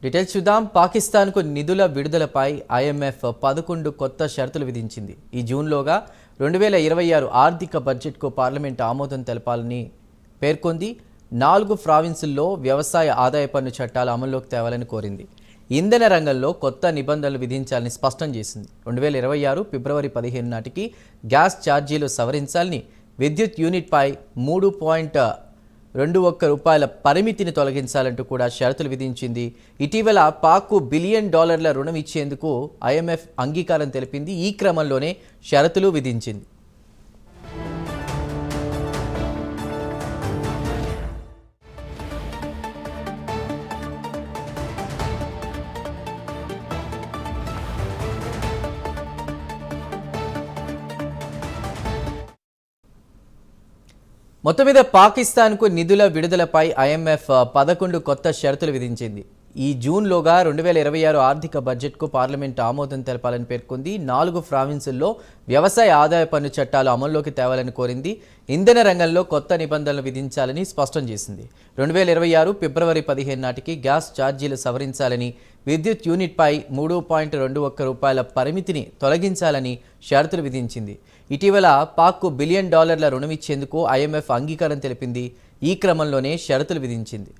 Details చూద్దాం. పాకిస్తాన్కు నిధుల విడుదలపై ఐఎంఎఫ్ 11 కొత్త షరతులు విధించింది. ఈ జూన్లోగా 2026 ఆర్థిక బడ్జెట్కు పార్లమెంట్ ఆమోదం తెలపాలని పేర్కొంది. 4 ప్రావిన్సుల్లో వ్యవసాయ ఆదాయ పన్ను చట్టాలు అమల్లోకి తేవాలని కోరింది. ఇంధన రంగంలో కొత్త నిబంధనలు విధించాలని స్పష్టం చేసింది. 2026 ఫిబ్రవరి 15 నాటికి గ్యాస్ ఛార్జీలు సవరించాలని, విద్యుత్ యూనిట్పై 3.21 రూపాయల పరిమితిని తొలగించాలంటూ కూడా షరతులు విధించింది. ఇటీవల పాక్కు $1 బిలియన్ రుణం ఇచ్చేందుకు ఐఎంఎఫ్ అంగీకారం తెలిపింది. ఈ క్రమంలోనే షరతులు విధించింది. మొత్తం మీద పాకిస్తాన్కు నిధుల విడుదలపై ఐఎంఎఫ్ 11 కొత్త షరతులు విధించింది. ఈ జూన్లోగా 2026 ఆర్థిక బడ్జెట్కు పార్లమెంట్ ఆమోదం తెలపాలని పేర్కొంది. 4 ప్రావిన్సుల్లో వ్యవసాయ ఆదాయ పన్ను చట్టాలు అమల్లోకి తేవాలని కోరింది. ఇంధన రంగంలో కొత్త నిబంధనలు విధించాలని స్పష్టం చేసింది. 2026 ఫిబ్రవరి 15 నాటికి గ్యాస్ ఛార్జీలు సవరించాలని, విద్యుత్ యూనిట్పై 3.21 రూపాయల పరిమితిని తొలగించాలని షరతులు విధించింది. ఇటీవల పాక్కు $1 బిలియన్ రుణం ఇచ్చేందుకు ఐఎంఎఫ్ అంగీకారం తెలిపింది. ఈ క్రమంలోనే షరతులు విధించింది.